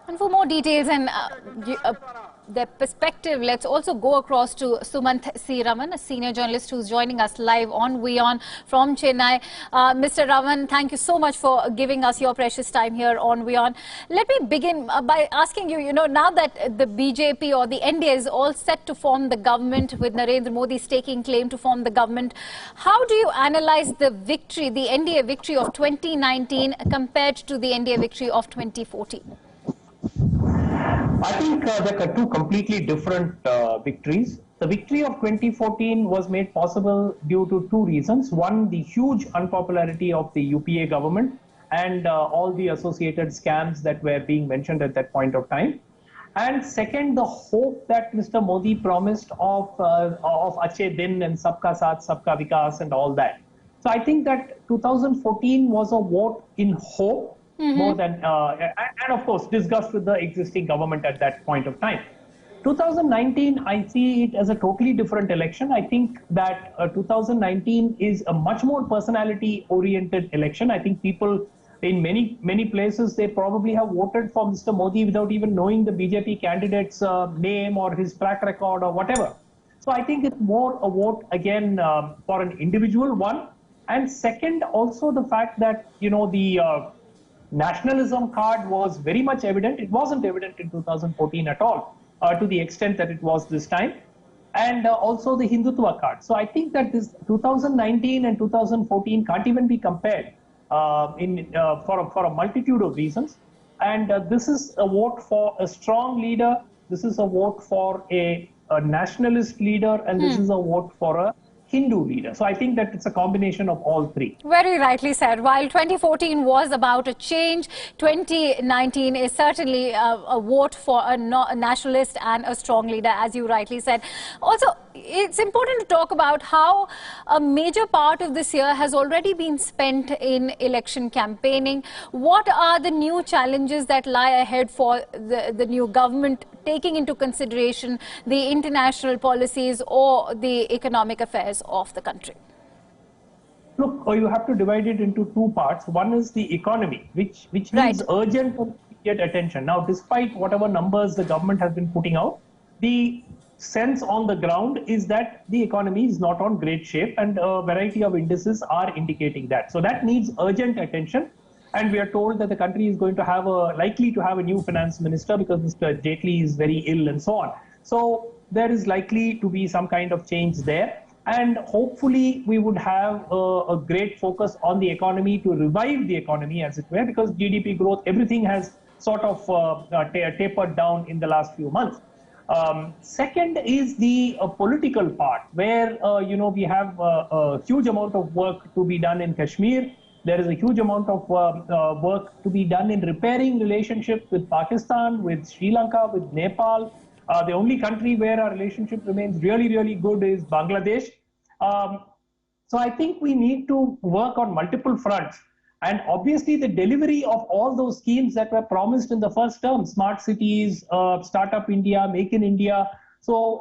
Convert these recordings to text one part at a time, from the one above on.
And for more details and their perspective, let's also go across to Sumanth C, Raman, a senior journalist who's joining us live on Wion from Chennai. Mr. Raman, thank you so much for giving us your precious time here on Wion. Let me begin by asking you, now that the BJP or the NDA is all set to form the government with Narendra Modi taking claim to form the government, how do you analyze the victory, the NDA victory of 2019 compared to the NDA victory of 2014? I think there are two completely different victories. The victory of 2014 was made possible due to two reasons. One, the huge unpopularity of the UPA government and all the associated scams that were being mentioned at that point of time. And second, the hope that Mr. Modi promised of Achhe Din and Sabka Saath, Sabka Vikas and all that. So I think that 2014 was a vote in hope. More than, and of course, disgust with the existing government at that point of time. 2019, I see it as a totally different election. I think that 2019 is a much more personality-oriented election. I think people in many places, they probably have voted for Mr. Modi without even knowing the BJP candidate's name or his track record or whatever. So I think it's more a vote again for an individual one. And second, also the fact that, the nationalism card was very much evident. It wasn't evident in 2014 at all, to the extent that it was this time. And also the Hindutva card. So I think that this 2019 and 2014 can't even be compared for a multitude of reasons. And this is a vote for a strong leader. This is a vote for a nationalist leader. And this is a vote for a Hindu leader. So I think that it's a combination of all three. Very rightly said. While 2014 was about a change, 2019 is certainly a vote for a nationalist and a strong leader, as you rightly said. Also, it's important to talk about how a major part of this year has already been spent in election campaigning. What are the new challenges that lie ahead for the new government, taking into consideration the international policies or the economic affairs of the country? Look, you have to divide it into two parts. One is the economy, which needs urgent and immediate attention. Now, despite whatever numbers the government has been putting out, the sense on the ground is that the economy is not on great shape, and a variety of indices are indicating that. So that needs urgent attention. And we are told that the country is going to have likely to have a new finance minister because Mr. Jaitley is very ill and so on. So there is likely to be some kind of change there. And hopefully we would have a great focus on the economy to revive the economy, as it were, because GDP growth, everything has sort of tapered down in the last few months. Second is the political part, where, we have a huge amount of work to be done in Kashmir. There is a huge amount of work to be done in repairing relationships with Pakistan, with Sri Lanka, with Nepal. The only country where our relationship remains really, really good is Bangladesh. So I think we need to work on multiple fronts. And obviously the delivery of all those schemes that were promised in the first term, smart cities, Startup India, Make in India, so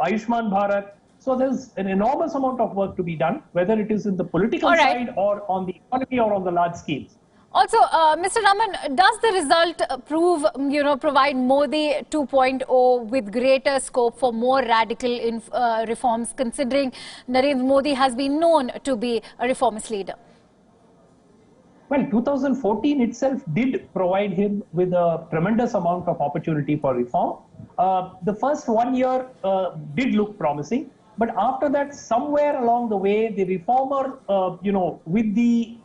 Ayushman Bharat. So there's an enormous amount of work to be done, whether it is in the political side or on the economy or on the large schemes. Also, Mr. Raman, does the result provide Modi 2.0 with greater scope for more radical reforms, considering Narendra Modi has been known to be a reformist leader? Well, 2014 itself did provide him with a tremendous amount of opportunity for reform. The first 1 year did look promising. But after that, somewhere along the way, the reformer, with the,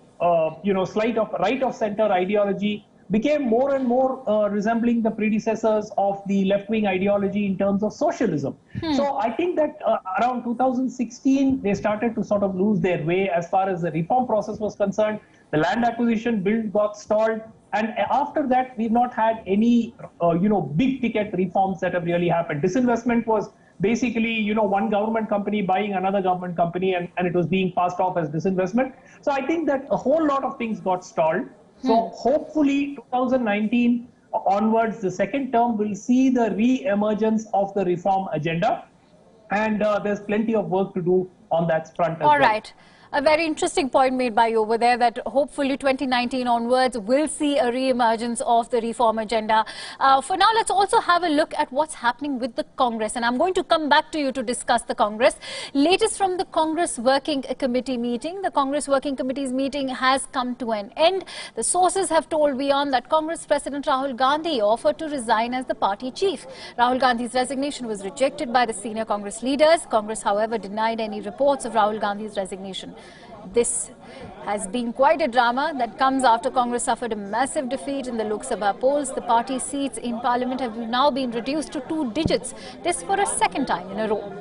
slight of right of center ideology became more and more resembling the predecessors of the left-wing ideology in terms of socialism. So I think that around 2016, they started to sort of lose their way as far as the reform process was concerned. The land acquisition bill got stalled. And after that, we've not had any, big ticket reforms that have really happened. Disinvestment was basically, one government company buying another government company, and it was being passed off as disinvestment. So I think that a whole lot of things got stalled. So hopefully 2019 onwards, the second term will see the re-emergence of the reform agenda. And there's plenty of work to do on that front as well. All right. A very interesting point made by you over there, that hopefully 2019 onwards we'll see a re-emergence of the reform agenda. For now, let's also have a look at what's happening with the Congress. And I'm going to come back to you to discuss the Congress. Latest from the Congress Working Committee meeting. The Congress Working Committee's meeting has come to an end. The sources have told Wion that Congress President Rahul Gandhi offered to resign as the party chief. Rahul Gandhi's resignation was rejected by the senior Congress leaders. Congress, however, denied any reports of Rahul Gandhi's resignation. This has been quite a drama that comes after Congress suffered a massive defeat in the Lok Sabha polls. The party seats in Parliament have now been reduced to 2 digits. This for a second time in a row.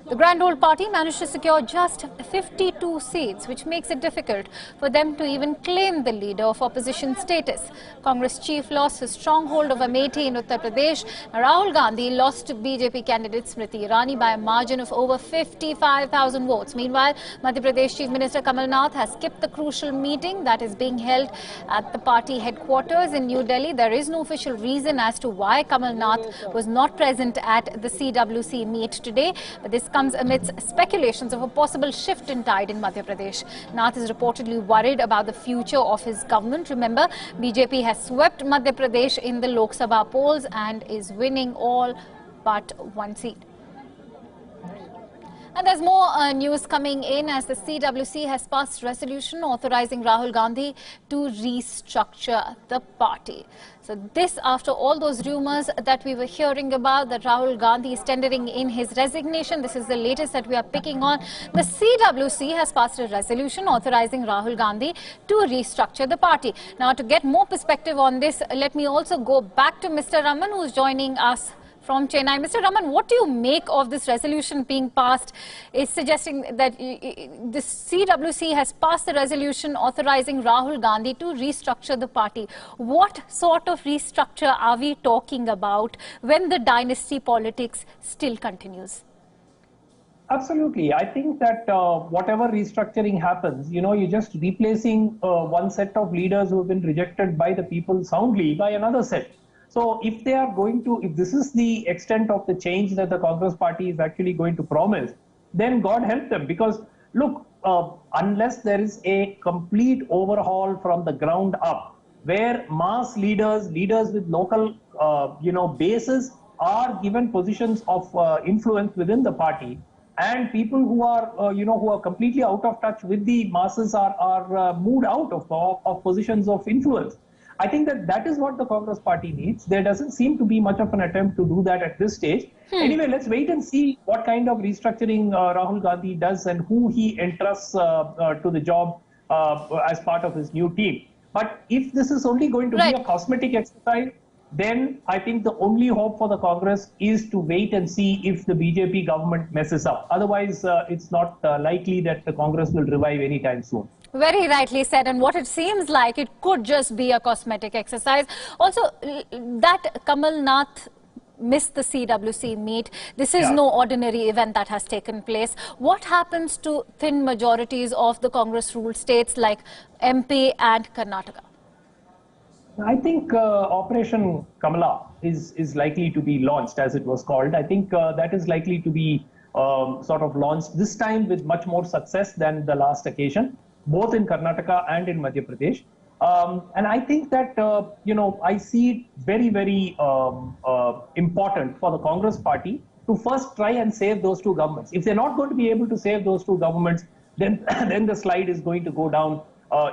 The Grand Old Party managed to secure just 52 seats, which makes it difficult for them to even claim the leader of opposition status. Congress chief lost his stronghold of Amethi in Uttar Pradesh. Rahul Gandhi lost to BJP candidate Smriti Irani by a margin of over 55,000 votes. Meanwhile, Madhya Pradesh Chief Minister Kamal Nath has skipped the crucial meeting that is being held at the party headquarters in New Delhi. There is no official reason as to why Kamal Nath was not present at the CWC meet today, but this comes amidst speculations of a possible shift in tide in Madhya Pradesh. Nath is reportedly worried about the future of his government. Remember, BJP has swept Madhya Pradesh in the Lok Sabha polls and is winning all but 1 seat. And there's more news coming in as the CWC has passed resolution authorizing Rahul Gandhi to restructure the party. So this after all those rumors that we were hearing about, that Rahul Gandhi is tendering in his resignation. This is the latest that we are picking on. The CWC has passed a resolution authorizing Rahul Gandhi to restructure the party. Now, to get more perspective on this, let me also go back to Mr. Raman, who's joining us from Chennai. Mr. Raman, what do you make of this resolution being passed? It's suggesting that the CWC has passed the resolution authorizing Rahul Gandhi to restructure the party. What sort of restructure are we talking about when the dynasty politics still continues? Absolutely. I think that whatever restructuring happens, you're just replacing one set of leaders who have been rejected by the people soundly by another set. So if they are going to, if this is the extent of the change that the Congress party is actually going to promise, then God help them. Because look, unless there is a complete overhaul from the ground up, where mass leaders with local, bases are given positions of influence within the party, and people who are, who are completely out of touch with the masses are moved out of positions of influence. I think that is what the Congress party needs. There doesn't seem to be much of an attempt to do that at this stage. Anyway, let's wait and see what kind of restructuring Rahul Gandhi does and who he entrusts to the job as part of his new team. But if this is only going to be a cosmetic exercise, then I think the only hope for the Congress is to wait and see if the BJP government messes up. Otherwise, it's not likely that the Congress will revive anytime soon. Very rightly said, and what it seems like, it could just be a cosmetic exercise. Also, that Kamal Nath missed the CWC meet. This is no ordinary event that has taken place. What happens to thin majorities of the Congress-ruled states like MP and Karnataka? I think Operation Kamala is likely to be launched, as it was called. I think that is likely to be sort of launched this time with much more success than the last occasion, both in Karnataka and in Madhya Pradesh. And I think that, I see it very, very important for the Congress party to first try and save those two governments. If they're not going to be able to save those two governments, then the slide is going to go down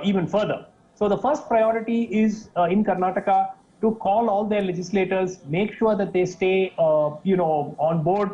even further. So the first priority is in Karnataka to call all their legislators, make sure that they stay, on board,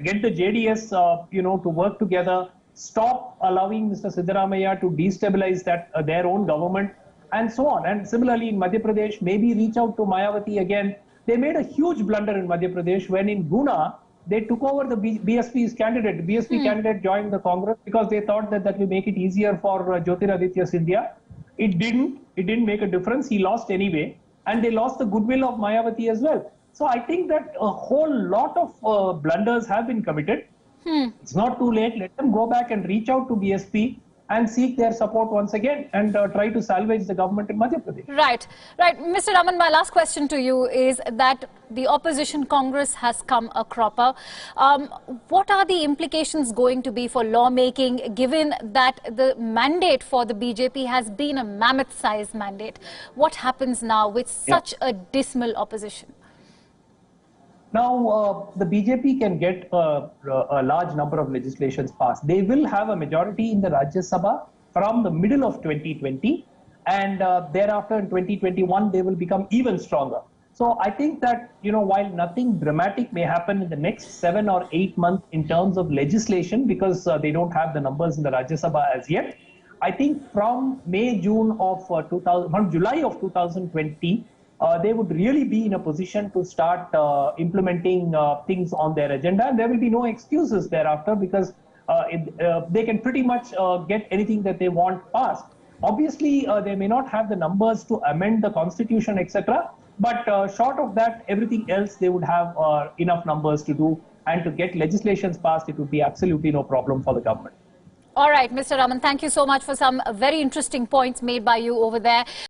get the JDS, to work together, stop allowing Mr. Siddaramaiah to destabilize their own government, and so on. And similarly, in Madhya Pradesh, maybe reach out to Mayawati again. They made a huge blunder in Madhya Pradesh when in Guna, they took over the BSP's candidate. The BSP candidate joined the Congress because they thought that will make it easier for Jyotiraditya Scindia. It didn't. It didn't make a difference. He lost anyway. And they lost the goodwill of Mayawati as well. So I think that a whole lot of blunders have been committed. It's not too late. Let them go back and reach out to BSP and seek their support once again and try to salvage the government in Madhya Pradesh. Right. Mr. Raman, my last question to you is that the opposition Congress has come a cropper. What are the implications going to be for lawmaking, given that the mandate for the BJP has been a mammoth-sized mandate? What happens now with such a dismal opposition? Now, the BJP can get a large number of legislations passed. They will have a majority in the Rajya Sabha from the middle of 2020, and thereafter in 2021, they will become even stronger. So I think that, while nothing dramatic may happen in the next 7 or 8 months in terms of legislation, because they don't have the numbers in the Rajya Sabha as yet, I think from June of from July of 2020, they would really be in a position to start implementing things on their agenda. And there will be no excuses thereafter, because they can pretty much get anything that they want passed. Obviously, they may not have the numbers to amend the constitution, etc. But short of that, everything else they would have enough numbers to do. And to get legislations passed, it would be absolutely no problem for the government. All right, Mr. Raman, thank you so much for some very interesting points made by you over there.